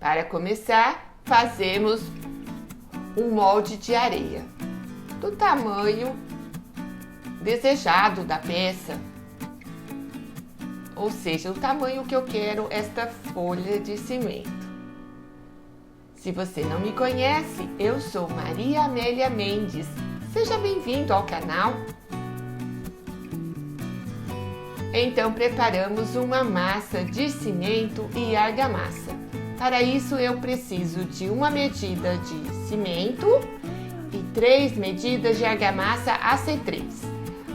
Para começar, fazemos um molde de areia do tamanho desejado da peça, ou seja, o tamanho que eu quero esta folha de cimento. Se você não me conhece, eu sou Maria Amélia Mendes. Seja bem-vindo ao canal. Então, preparamos uma massa de cimento e argamassa. Para isso, eu preciso de uma medida de cimento e 3 medidas de argamassa AC3.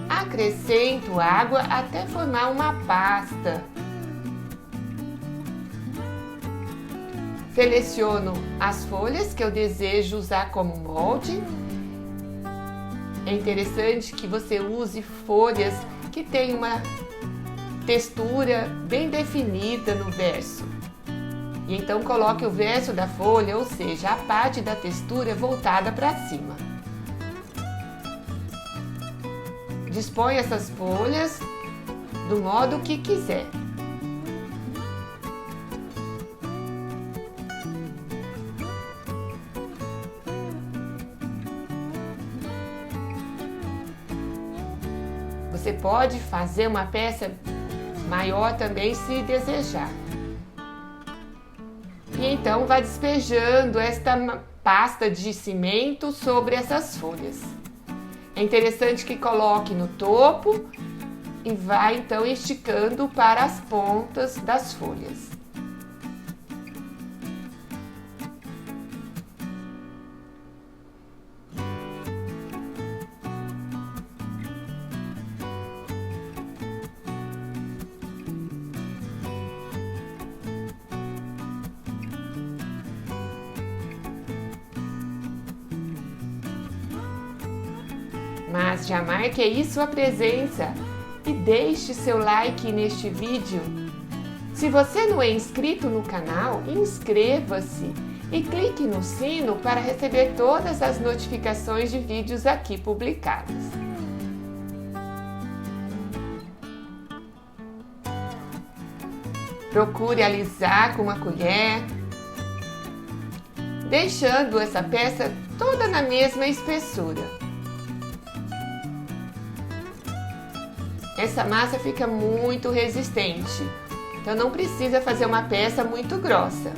Acrescento água até formar uma pasta. Seleciono as folhas que eu desejo usar como molde. É interessante que você use folhas que tenham uma textura bem definida no verso. E então coloque o verso da folha, ou seja, a parte da textura voltada para cima. Dispõe essas folhas do modo que quiser. Você pode fazer uma peça maior também se desejar. E então vai despejando esta pasta de cimento sobre essas folhas. É interessante que coloque no topo e vai então esticando para as pontas das folhas. Mas já marque aí sua presença e deixe seu like neste vídeo. Se você não é inscrito no canal, inscreva-se e clique no sino para receber todas as notificações de vídeos aqui publicados. Procure alisar com uma colher, deixando essa peça toda na mesma espessura. Essa massa fica muito resistente, então não precisa fazer uma peça muito grossa.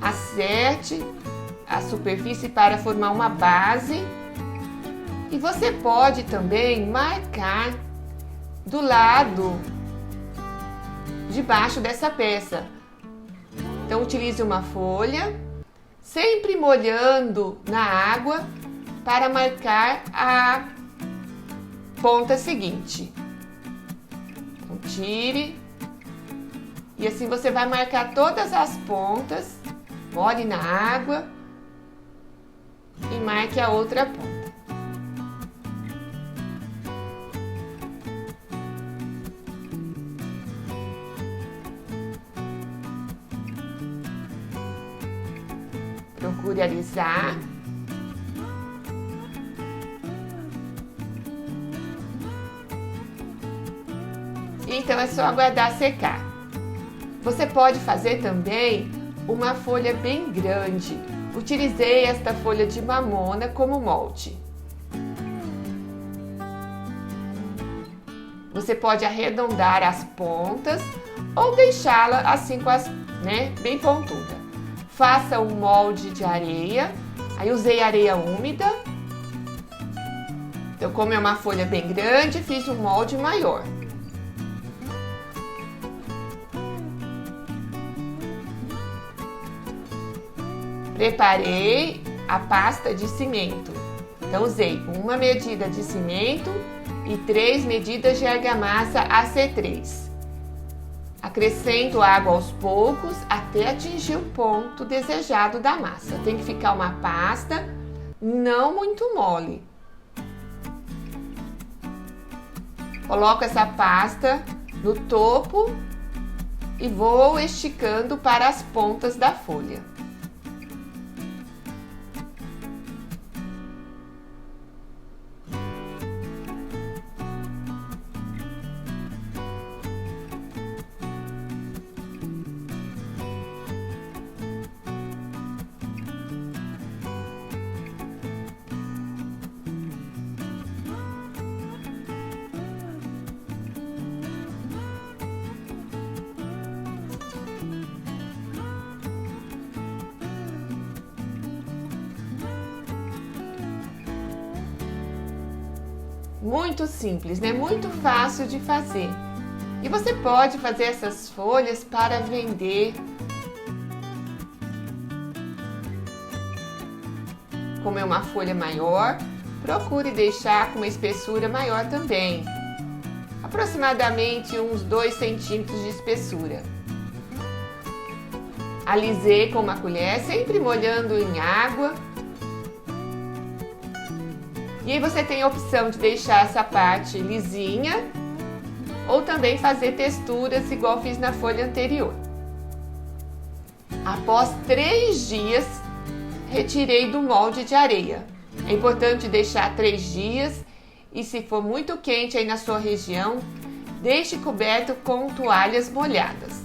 Acerte a superfície para formar uma base e você pode também marcar do lado de baixo dessa peça. Então utilize uma folha, sempre molhando na água, para marcar a ponta seguinte. Então, tire e assim você vai marcar todas as pontas, molhe na água e marque a outra ponta. Procure alisar. Então é só aguardar secar. Você pode fazer também uma folha bem grande. Utilizei esta folha de mamona como molde. Você pode arredondar as pontas ou deixá-la assim com as, bem pontuda. Faça um molde de areia. Aí usei areia úmida. Então, como é uma folha bem grande, fiz um molde maior. Preparei a pasta de cimento. Então, usei uma medida de cimento e 3 medidas de argamassa AC3. Acrescento água aos poucos até atingir o ponto desejado da massa. Tem que ficar uma pasta não muito mole. Coloco essa pasta no topo e vou esticando para as pontas da folha. Muito simples, né? Muito fácil de fazer. E você pode fazer essas folhas para vender. Como é uma folha maior, procure deixar com uma espessura maior também. Aproximadamente uns 2 centímetros de espessura. Alisei com uma colher, sempre molhando em água. E aí você tem a opção de deixar essa parte lisinha ou também fazer texturas igual fiz na folha anterior. Após 3 dias, retirei do molde de areia. É importante deixar 3 dias e se for muito quente aí na sua região, deixe coberto com toalhas molhadas.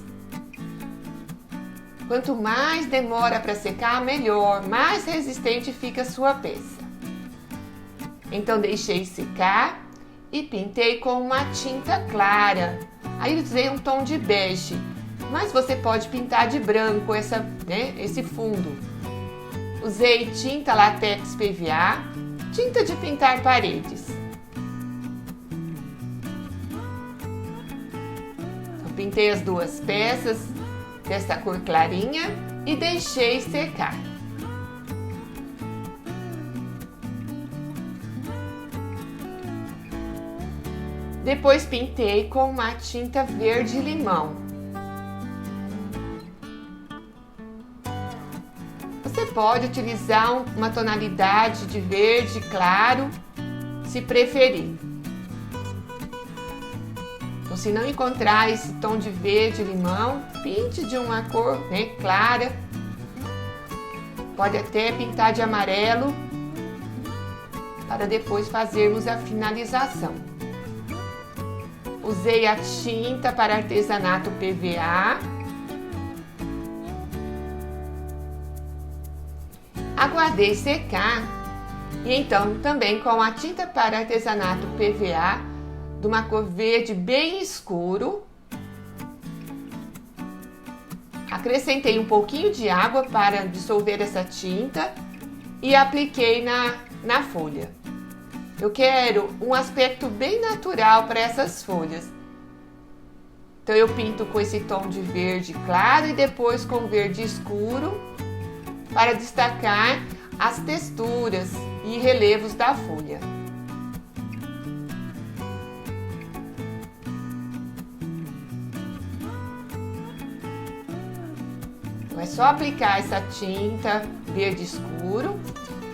Quanto mais demora para secar, melhor, mais resistente fica a sua peça. Então deixei secar e pintei com uma tinta clara. Aí usei um tom de bege, mas você pode pintar de branco esse fundo. Usei tinta látex PVA, tinta de pintar paredes. Eu pintei as 2 peças dessa cor clarinha e deixei secar. Depois pintei com uma tinta verde limão. Você pode utilizar uma tonalidade de verde claro, se preferir. Então, se não encontrar esse tom de verde limão, pinte de uma cor clara. Pode até pintar de amarelo, para depois fazermos a finalização. Usei a tinta para artesanato PVA. Aguardei secar e então também com a tinta para artesanato PVA de uma cor verde bem escuro. Acrescentei um pouquinho de água para dissolver essa tinta e apliquei na folha. Eu quero um aspecto bem natural para essas folhas. Então eu pinto com esse tom de verde claro e depois com verde escuro para destacar as texturas e relevos da folha. Então é só aplicar essa tinta verde escuro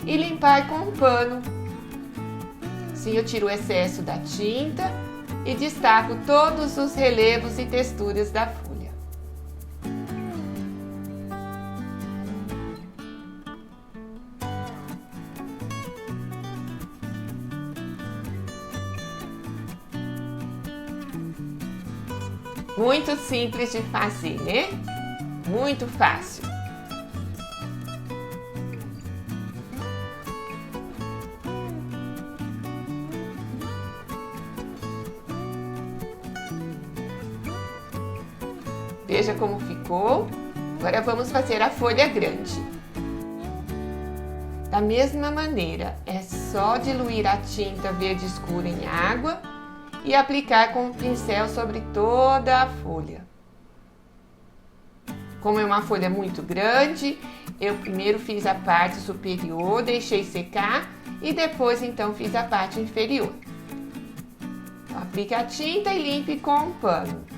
e limpar com um pano. Assim eu tiro o excesso da tinta e destaco todos os relevos e texturas da folha. Muito simples de fazer, né? Muito fácil. Veja como ficou. Agora vamos fazer a folha grande. Da mesma maneira, é só diluir a tinta verde escura em água e aplicar com o pincel sobre toda a folha. Como é uma folha muito grande, eu primeiro fiz a parte superior, deixei secar e depois então fiz a parte inferior. Então, aplique a tinta e limpe com um pano.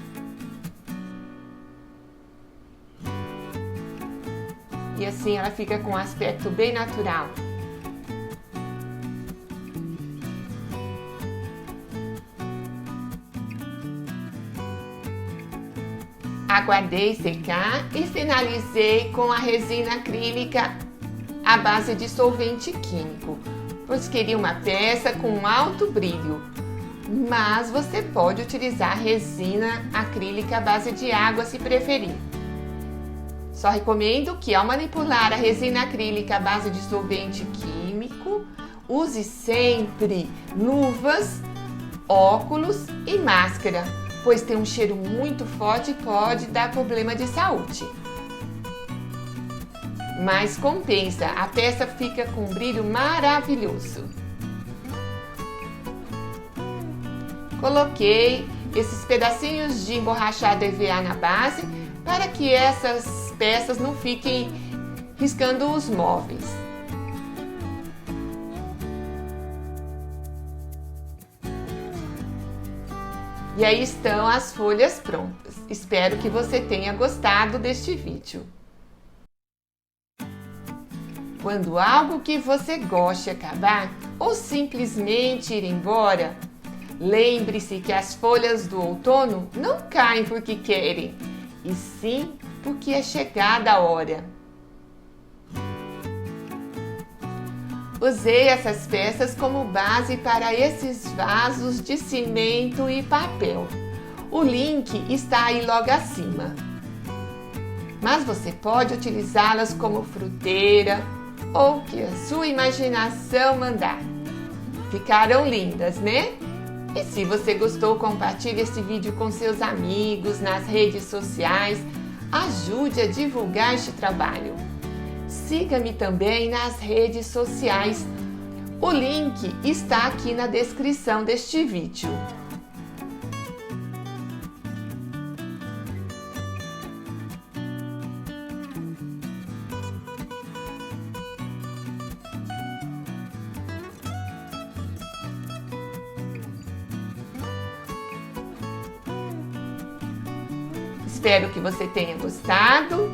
E assim ela fica com um aspecto bem natural. Aguardei secar e finalizei com a resina acrílica à base de solvente químico, pois queria uma peça com alto brilho. Mas você pode utilizar resina acrílica à base de água se preferir. Só recomendo que ao manipular a resina acrílica à base de solvente químico, use sempre luvas, óculos e máscara, pois tem um cheiro muito forte e pode dar problema de saúde. Mas compensa, a peça fica com um brilho maravilhoso. Coloquei esses pedacinhos de emborrachado EVA na base para que essas peças não fiquem riscando os móveis. E aí estão as folhas prontas. Espero que você tenha gostado deste vídeo. Quando algo que você goste acabar ou simplesmente ir embora, lembre-se que as folhas do outono não caem porque querem, e sim porque é chegada a hora. Usei essas peças como base para esses vasos de cimento e papel. O link está aí logo acima. Mas você pode utilizá-las como fruteira ou o que a sua imaginação mandar. Ficaram lindas, né? E se você gostou, compartilhe esse vídeo com seus amigos nas redes sociais. Ajude a divulgar este trabalho. Siga-me também nas redes sociais. O link está aqui na descrição deste vídeo. Espero que você tenha gostado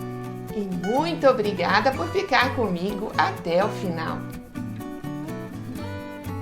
e muito obrigada por ficar comigo até o final.